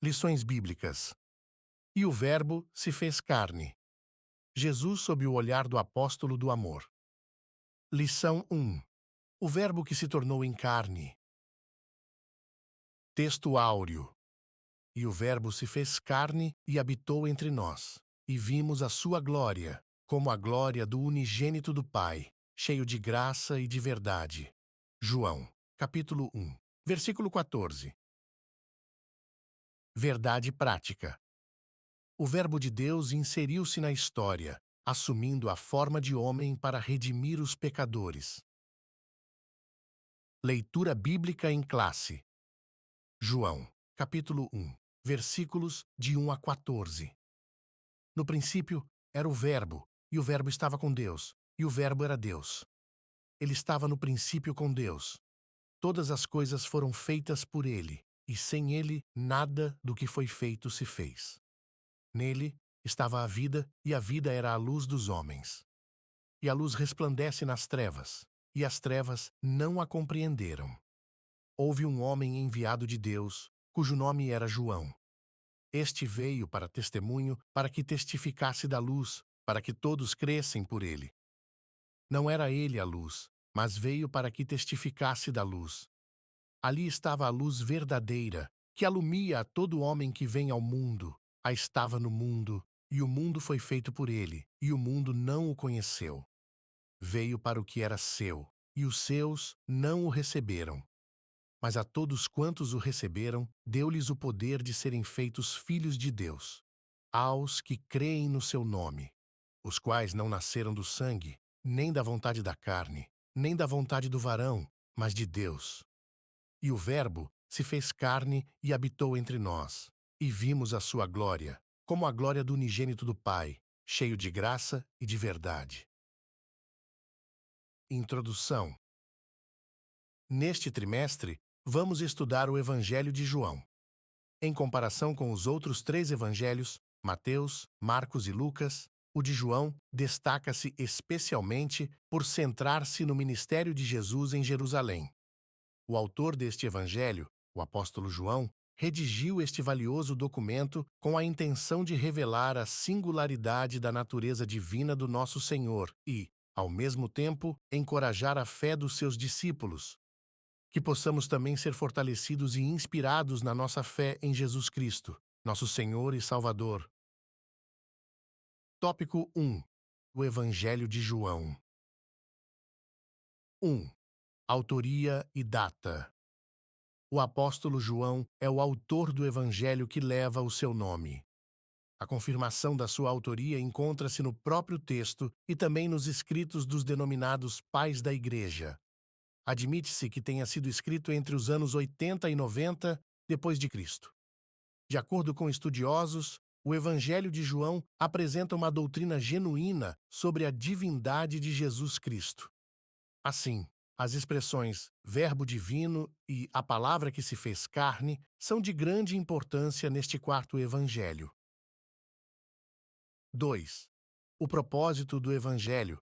Lições bíblicas. E o Verbo se fez carne. Jesus sob o olhar do apóstolo do amor. Lição 1. O Verbo que se tornou em carne. Texto áureo. E o Verbo se fez carne e habitou entre nós. E vimos a sua glória, como a glória do unigênito do Pai, cheio de graça e de verdade. João, capítulo 1, versículo 14. Verdade prática. O Verbo de Deus inseriu-se na história, assumindo a forma de homem para redimir os pecadores. Leitura bíblica em classe. João, capítulo 1, versículos de 1 a 14. No princípio era o Verbo, e o Verbo estava com Deus, e o Verbo era Deus. Ele estava no princípio com Deus. Todas as coisas foram feitas por ele, e sem ele nada do que foi feito se fez. Nele estava a vida, e a vida era a luz dos homens. E a luz resplandece nas trevas, e as trevas não a compreenderam. Houve um homem enviado de Deus, cujo nome era João. Este veio para testemunho, para que testificasse da luz, para que todos crescem por ele. Não era ele a luz, mas veio para que testificasse da luz. Ali estava a luz verdadeira, que alumia a todo homem que vem ao mundo. A estava no mundo, e o mundo foi feito por ele, e o mundo não o conheceu. Veio para o que era seu, e os seus não o receberam. Mas a todos quantos o receberam, deu-lhes o poder de serem feitos filhos de Deus, aos que creem no seu nome, os quais não nasceram do sangue, nem da vontade da carne, nem da vontade do varão, mas de Deus. E o Verbo se fez carne e habitou entre nós, e vimos a sua glória, como a glória do unigênito do Pai, cheio de graça e de verdade. Introdução. Neste trimestre, vamos estudar o Evangelho de João. Em comparação com os outros 3 evangelhos, Mateus, Marcos e Lucas, o de João destaca-se especialmente por centrar-se no ministério de Jesus em Jerusalém. O autor deste evangelho, o apóstolo João, redigiu este valioso documento com a intenção de revelar a singularidade da natureza divina do nosso Senhor e, ao mesmo tempo, encorajar a fé dos seus discípulos. Que possamos também ser fortalecidos e inspirados na nossa fé em Jesus Cristo, nosso Senhor e Salvador. Tópico 1. O Evangelho de João. 1. Autoria e data. O apóstolo João é o autor do Evangelho que leva o seu nome. A confirmação da sua autoria encontra-se no próprio texto e também nos escritos dos denominados pais da Igreja. Admite-se que tenha sido escrito entre os anos 80 e 90 depois de Cristo. De acordo com estudiosos, o Evangelho de João apresenta uma doutrina genuína sobre a divindade de Jesus Cristo. Assim, as expressões Verbo divino e a palavra que se fez carne são de grande importância neste quarto Evangelho. 2. O propósito do Evangelho.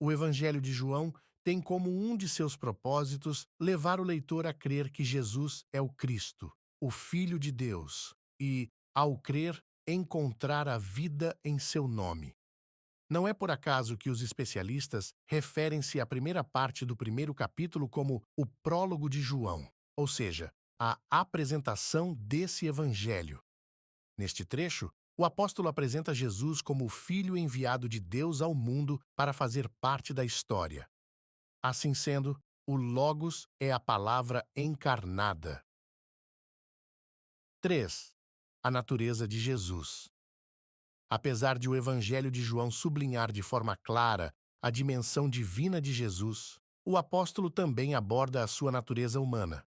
O Evangelho de João tem como um de seus propósitos levar o leitor a crer que Jesus é o Cristo, o Filho de Deus, e, ao crer, encontrar a vida em seu nome. Não é por acaso que os especialistas referem-se à primeira parte do primeiro capítulo como o prólogo de João, ou seja, a apresentação desse Evangelho. Neste trecho, o apóstolo apresenta Jesus como o Filho enviado de Deus ao mundo para fazer parte da história. Assim sendo, o Logos é a palavra encarnada. 3. A natureza de Jesus. Apesar de o Evangelho de João sublinhar de forma clara a dimensão divina de Jesus, o apóstolo também aborda a sua natureza humana.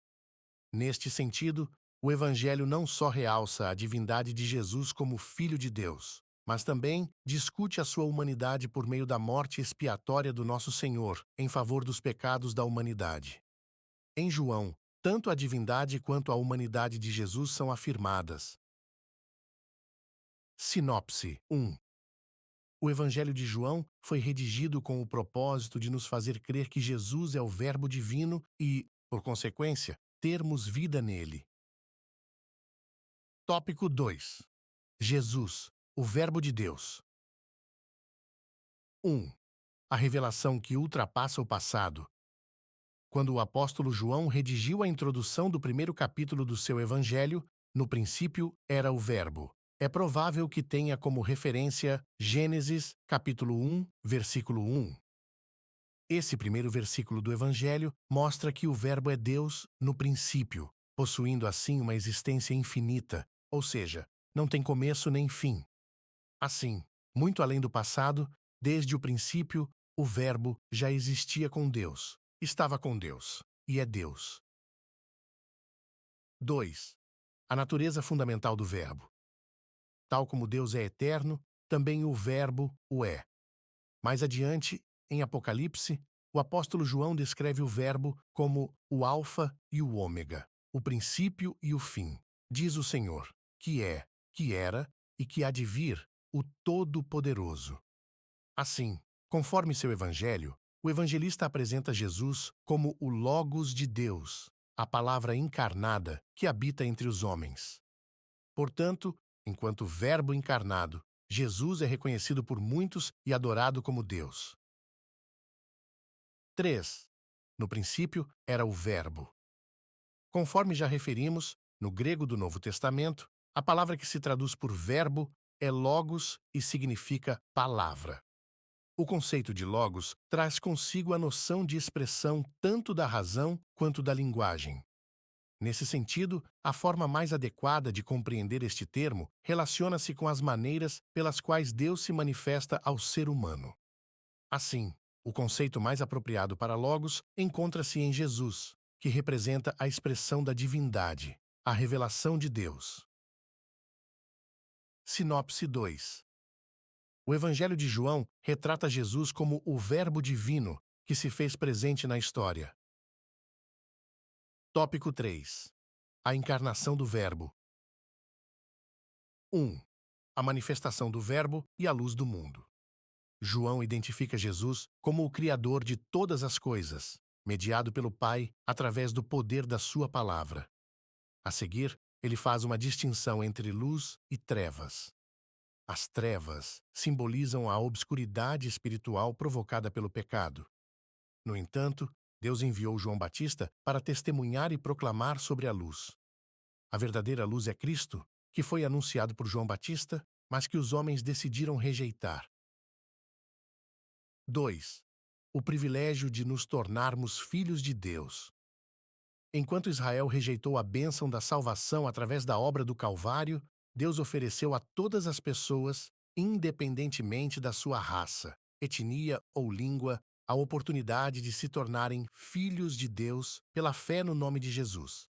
Neste sentido, o Evangelho não só realça a divindade de Jesus como Filho de Deus, mas também discute a sua humanidade por meio da morte expiatória do nosso Senhor, em favor dos pecados da humanidade. Em João, tanto a divindade quanto a humanidade de Jesus são afirmadas. Sinopse 1. O Evangelho de João foi redigido com o propósito de nos fazer crer que Jesus é o Verbo divino e, por consequência, termos vida nele. Tópico 2. Jesus, o Verbo de Deus. 1. A revelação que ultrapassa o passado. Quando o apóstolo João redigiu a introdução do primeiro capítulo do seu evangelho, no princípio era o Verbo. É provável que tenha como referência Gênesis, capítulo 1, versículo 1. Esse primeiro versículo do evangelho mostra que o Verbo é Deus no princípio, possuindo assim uma existência infinita, ou seja, não tem começo nem fim. Assim, muito além do passado, desde o princípio, o Verbo já existia com Deus, estava com Deus e é Deus. 2. A natureza fundamental do Verbo. Tal como Deus é eterno, também o Verbo o é. Mais adiante, em Apocalipse, o apóstolo João descreve o Verbo como o Alfa e o Ômega, o princípio e o fim. Diz o Senhor, que é, que era e que há de vir, o Todo-Poderoso. Assim, conforme seu evangelho, o evangelista apresenta Jesus como o Logos de Deus, a palavra encarnada que habita entre os homens. Portanto, enquanto Verbo encarnado, Jesus é reconhecido por muitos e adorado como Deus. 3. No princípio era o Verbo. Conforme já referimos, no grego do Novo Testamento, a palavra que se traduz por verbo é logos e significa palavra. O conceito de logos traz consigo a noção de expressão tanto da razão quanto da linguagem. Nesse sentido, a forma mais adequada de compreender este termo relaciona-se com as maneiras pelas quais Deus se manifesta ao ser humano. Assim, o conceito mais apropriado para logos encontra-se em Jesus, que representa a expressão da divindade, a revelação de Deus. Sinopse 2. O Evangelho de João retrata Jesus como o Verbo divino que se fez presente na história. Tópico 3. A encarnação do Verbo. 1. A manifestação do Verbo e a luz do mundo. João identifica Jesus como o Criador de todas as coisas, mediado pelo Pai através do poder da sua palavra. A seguir, ele faz uma distinção entre luz e trevas. As trevas simbolizam a obscuridade espiritual provocada pelo pecado. No entanto, Deus enviou João Batista para testemunhar e proclamar sobre a luz. A verdadeira luz é Cristo, que foi anunciado por João Batista, mas que os homens decidiram rejeitar. 2. O privilégio de nos tornarmos filhos de Deus. Enquanto Israel rejeitou a bênção da salvação através da obra do Calvário, Deus ofereceu a todas as pessoas, independentemente da sua raça, etnia ou língua, a oportunidade de se tornarem filhos de Deus pela fé no nome de Jesus.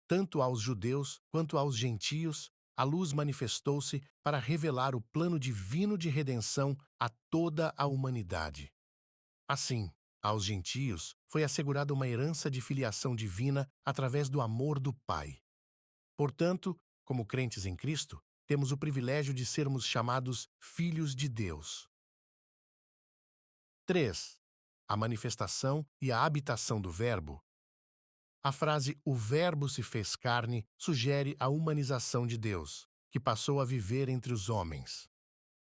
Tanto aos judeus quanto aos gentios, a luz manifestou-se para revelar o plano divino de redenção a toda a humanidade. Assim, aos gentios foi assegurada uma herança de filiação divina através do amor do Pai. Portanto, como crentes em Cristo, temos o privilégio de sermos chamados filhos de Deus. 3. A manifestação e a habitação do Verbo. A frase "o Verbo se fez carne" sugere a humanização de Deus, que passou a viver entre os homens.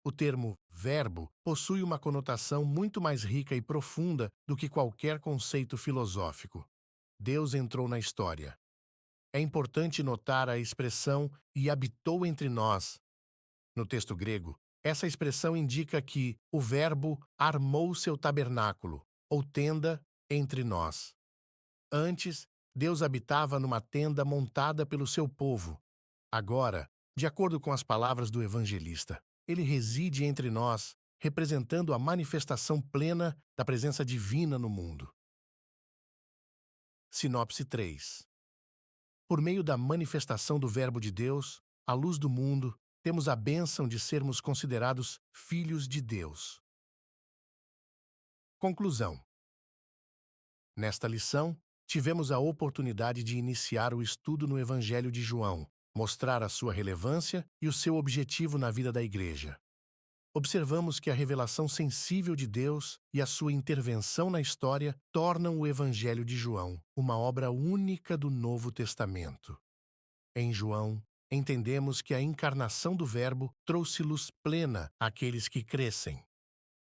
O termo verbo possui uma conotação muito mais rica e profunda do que qualquer conceito filosófico. Deus entrou na história. É importante notar a expressão "e habitou entre nós". No texto grego, essa expressão indica que o Verbo armou seu tabernáculo, ou tenda, entre nós. Antes, Deus habitava numa tenda montada pelo seu povo. Agora, de acordo com as palavras do evangelista, ele reside entre nós, representando a manifestação plena da presença divina no mundo. Sinopse 3. Por meio da manifestação do Verbo de Deus, a luz do mundo, temos a bênção de sermos considerados filhos de Deus. Conclusão. Nesta lição, tivemos a oportunidade de iniciar o estudo no Evangelho de João, mostrar a sua relevância e o seu objetivo na vida da Igreja. Observamos que a revelação sensível de Deus e a sua intervenção na história tornam o Evangelho de João uma obra única do Novo Testamento. Em João, entendemos que a encarnação do Verbo trouxe luz plena àqueles que crescem.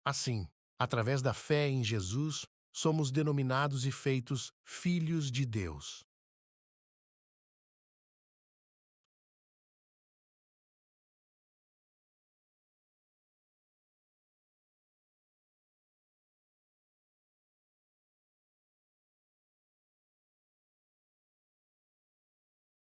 Assim, através da fé em Jesus, somos denominados e feitos filhos de Deus.